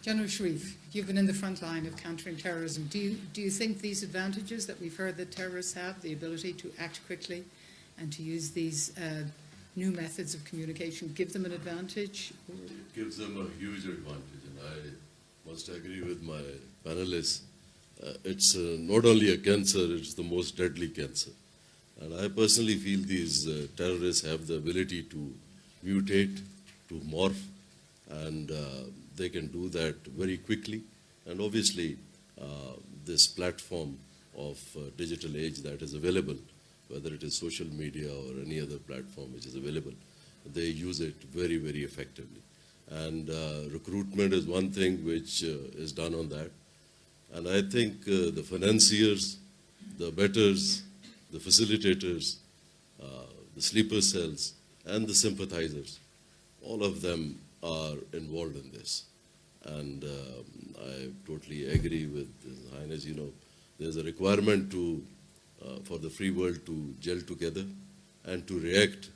General Sharif, you've been in the front line of countering terrorism. Do you think these advantages that we've heard that terrorists have, the ability to act quickly and to use these new methods of communication, give them an advantage? It gives them a huge advantage, and I must agree with my panelists. It's not only a cancer, it's the most deadly cancer. And I personally feel these terrorists have the ability to mutate, to morph, and they can do that very quickly. And obviously, this platform of digital age that is available, whether it is social media or any other platform which is available, they use it very, very effectively. And recruitment is one thing which is done on that. And I think the financiers, the betters, the facilitators, the sleeper cells, and the sympathizers, all of them are involved in this. And I totally agree with His Highness. You know, there's a requirement to for the free world to gel together and to react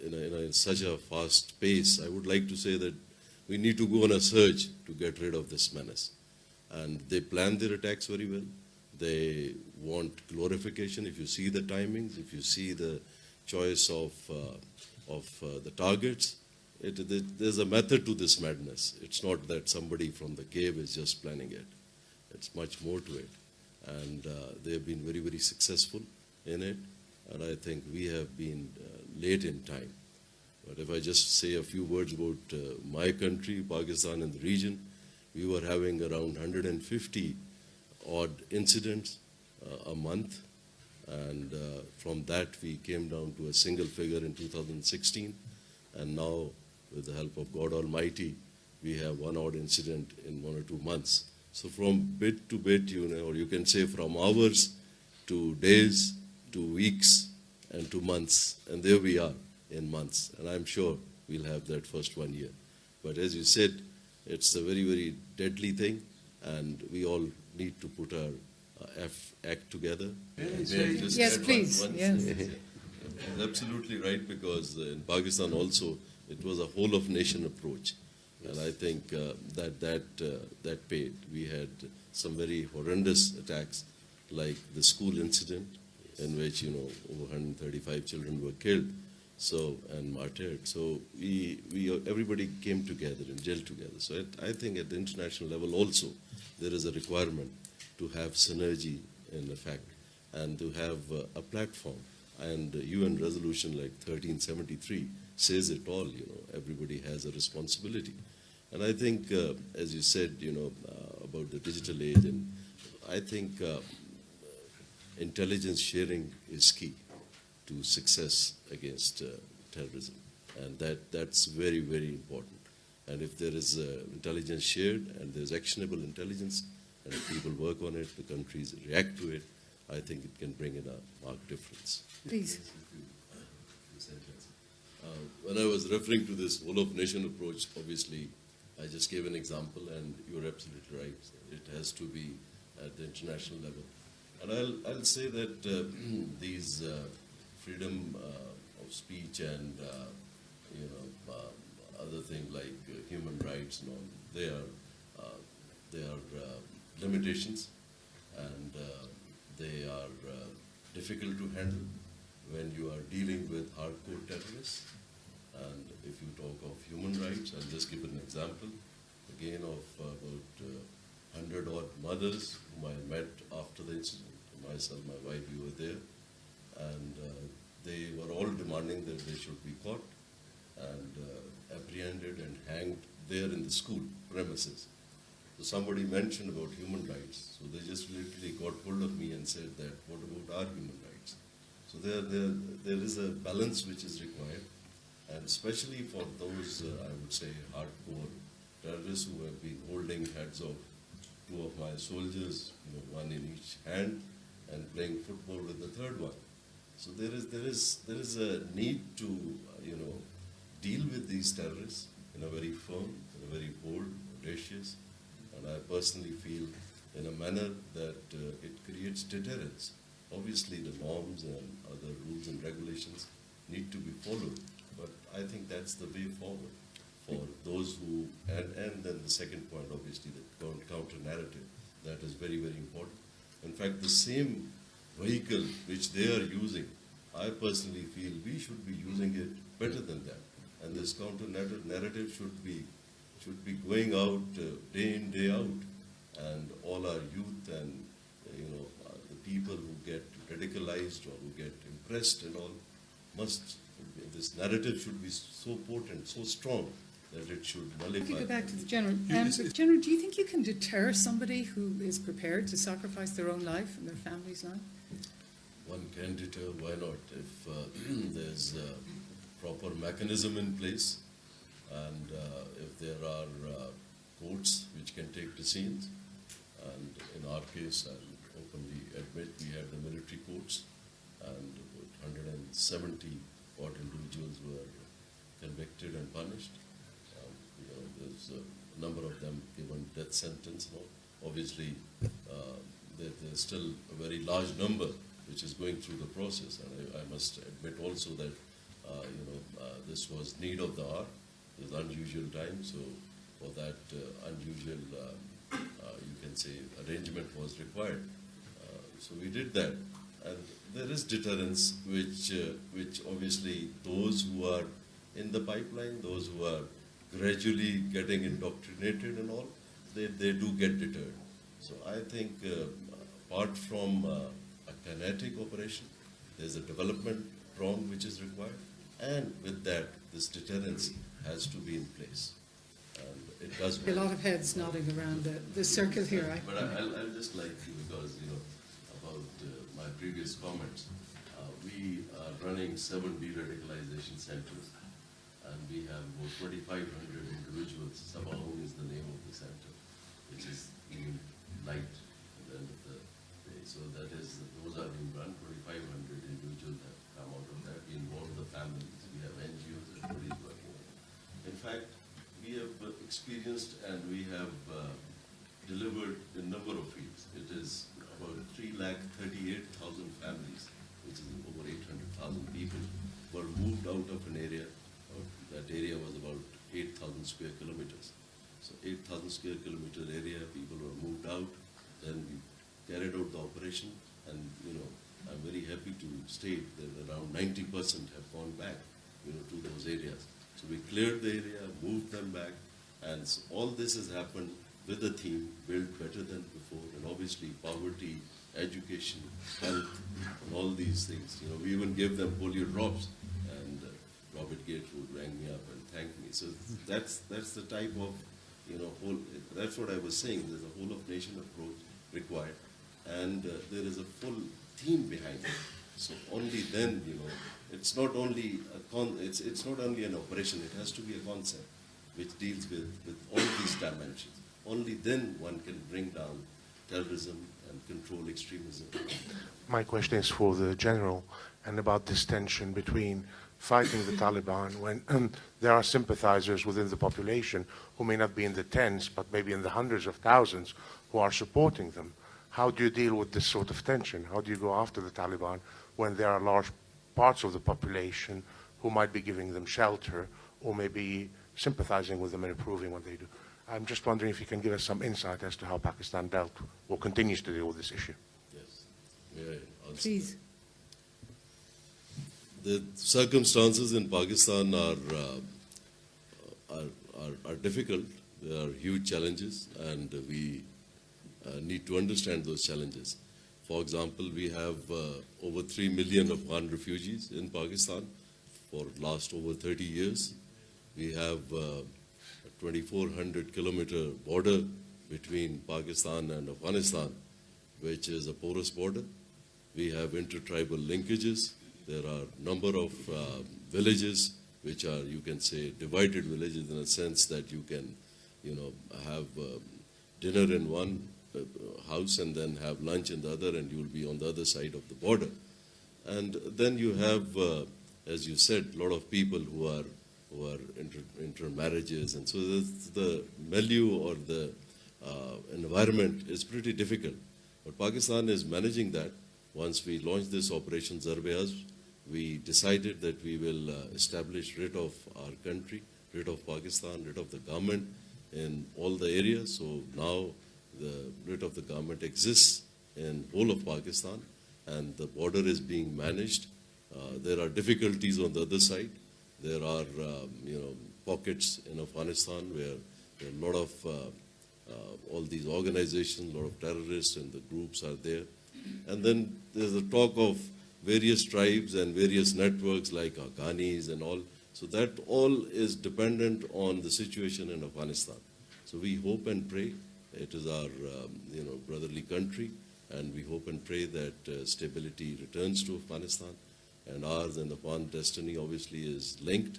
in such a fast pace. I would like to say that we need to go on a surge to get rid of this menace. And they plan their attacks very well. They want glorification. If you see the timings, if you see the choice of the targets, there's a method to this madness. It's not that somebody from the cave is just planning it. It's much more to it. And they have been very, very successful in it. And I think we have been late in time. But if I just say a few words about my country, Pakistan, and the region, we were having around 150 odd incidents a month. And from that, we came down to a single figure in 2016. And now, with the help of God Almighty, we have one odd incident in 1 or 2 months. So from bit to bit, you know, or you can say from hours to days to weeks and to months. And there we are in months. And I'm sure we'll have that first 1 year. But as you said, it's a very, very deadly thing. And we all need to put our act together. Yes, please. Yes. Absolutely right, because in Pakistan also, it was a whole of nation approach. And I think that paid. We had some very horrendous attacks, like the school incident, in which, you know, over 135 children were killed, so, and martyred. So everybody came together and gelled together. So I think at the international level also, there is a requirement to have synergy in effect and to have a platform. And UN resolution like 1373 says it all, you know, everybody has a responsibility. And I think, as you said, you know, about the digital age, and I think intelligence sharing is key to success against terrorism. And that's very, very important. And if there is intelligence shared and there's actionable intelligence, and if people work on it, the countries react to it, I think it can bring in a marked difference. Please. When I was referring to this whole-of-nation approach, obviously, I just gave an example, and you're absolutely right. It has to be at the international level. And I'll say that these freedom of speech and, you know, other things like human rights and all, they are limitations, and they are difficult to handle when you are dealing with hardcore terrorists. And if you talk of human rights, I'll just give an example, again, of about 100 odd mothers whom I met after the incident. Myself, my wife, we were there. And they were all demanding that they should be caught and apprehended and hanged there in the school premises. So somebody mentioned about human rights. So they just literally got hold of me and said that, what about our human rights? So there is a balance which is required. And especially for those, I would say, hardcore terrorists who have been holding heads of 2 of my soldiers, you know, one in each hand, and playing football with the third one. So there is a need to, you know, deal with these terrorists in a very firm, in a very bold, audacious, and I personally feel in a manner that it creates deterrence. Obviously, the norms and other rules and regulations need to be followed, but I think that's the way forward. for those who, and then the second point, obviously, the counter narrative, that is very, very important. In fact, the same vehicle which they are using, I personally feel we should be using it better than that. And this counter narrative should be going out day in, day out. And all our youth and, the people who get radicalized or who get impressed and all this narrative should be so potent, so strong, that it should nullify. If you go back to the General, Yes, General, do you think you can deter somebody who is prepared to sacrifice their own life and their family's life? One can deter, why not? If there's a proper mechanism in place, and if there are courts which can take decisions, and in our case, I'll openly admit, we had the military courts, and 170 odd individuals were convicted and punished. There's a number of them given death sentence now. Obviously, there's still a very large number which is going through the process, and I must admit also that this was need of the hour. It was unusual time, so for that unusual, you can say, arrangement was required. So we did that, and there is deterrence, which obviously those who are in the pipeline, those who are gradually getting indoctrinated and all, they do get deterred. So I think apart from a kinetic operation, there's a development prong which is required, and with that, this deterrence has to be in place. And it does A lot of heads nodding around the circle here. But I'll just like you, because, about my previous comments, we are running 7 de-radicalization centers, and we have about 2,500 individuals. Sabaun is the name of the center, which is being light at the end of the day. So those are being run. 2,500 individuals have come out of that. We involve the families. We have NGOs and everybody's working on it. In fact, we have experienced and we have delivered a number of fields. It is about 338,000 families, which is over 800,000 people, were moved out of an area. That area was about 8,000 square kilometers. So 8,000 square kilometer area, people were moved out. Then we carried out the operation, and I'm very happy to state that around 90% have gone back, to those areas. So we cleared the area, moved them back, and so all this has happened with the theme build better than before, and obviously poverty, education, health, and all these things. We even gave them polio drops, and Robert Gatewood rang me up and thanked me. So that's the type of that's what I was saying. There's a whole of nation approach required, and there is a full theme behind it. So only then, it's not only it's not only an operation. It has to be a concept which deals with all these dimensions. Only then one can bring down terrorism and control extremism. My question is for the general, and about this tension between fighting the Taliban when there are sympathizers within the population who may not be in the tens, but maybe in the hundreds of thousands who are supporting them. How do you deal with this sort of tension? How do you go after the Taliban when there are large parts of the population who might be giving them shelter or maybe sympathizing with them and approving what they do? I'm just wondering if you can give us some insight as to how Pakistan dealt or continues to deal with this issue. Yes. May I answer? Please. The circumstances in Pakistan are difficult. There are huge challenges, and we need to understand those challenges. For example, we have over 3 million Afghan refugees in Pakistan for last over 30 years. We have a 2,400 kilometer border between Pakistan and Afghanistan, which is a porous border. We have intertribal linkages. There are a number of villages which are, you can say, divided villages in a sense that you can, have dinner in one house and then have lunch in the other, and you'll be on the other side of the border. And then you have, as you said, a lot of people who are intermarriages, and so the milieu or the environment is pretty difficult. But Pakistan is managing that. Once we launched this Operation Zarb-e-Azb, we decided that we will establish writ of our country rid of Pakistan, rid of the government in all the areas. So now the writ of the government exists in whole of Pakistan, and the border is being managed. There are difficulties on the other side. There are pockets in Afghanistan where there are a lot of all these organizations, a lot of terrorists and the groups are there. And then there's a talk of various tribes and various networks like Afghanis and all. So that all is dependent on the situation in Afghanistan. So we hope and pray. It is our brotherly country, and we hope and pray that stability returns to Afghanistan. And ours and Afghan destiny obviously is linked.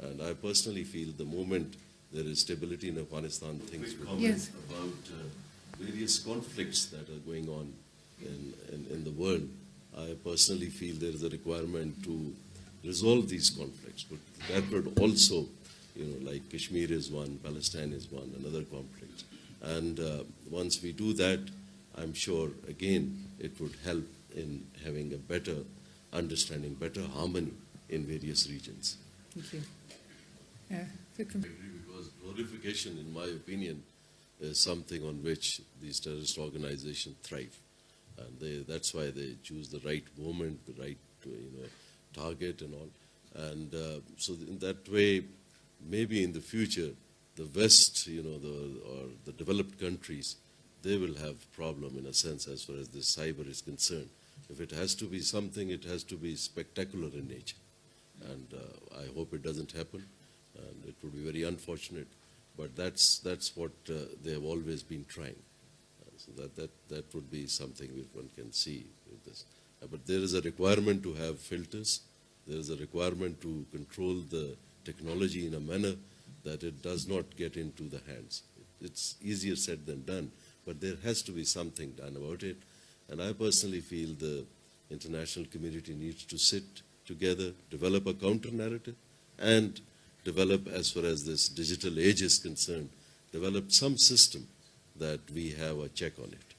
And I personally feel the moment there is stability in Afghanistan, things will Yes. about various conflicts that are going on in the world. I personally feel there is a requirement to resolve these conflicts, but that would also, like Kashmir is one, Palestine is one, another conflict. And once we do that, I'm sure, again, it would help in having a better understanding, better harmony in various regions. Thank you. Vikram. I agree, because glorification, in my opinion, is something on which these terrorist organizations thrive. And that's why they choose the right moment, the right target and all. And so in that way, maybe in the future, the West, or the developed countries, they will have problem in a sense as far as this cyber is concerned. If it has to be something, it has to be spectacular in nature. And I hope it doesn't happen. And it would be very unfortunate. But that's what they have always been trying. So that would be something which one can see with this. But there is a requirement to have filters. There is a requirement to control the technology in a manner that it does not get into the hands. It's easier said than done, but there has to be something done about it. And I personally feel the international community needs to sit together, develop a counter-narrative, and develop, as far as this digital age is concerned, develop some system that we have a check on it.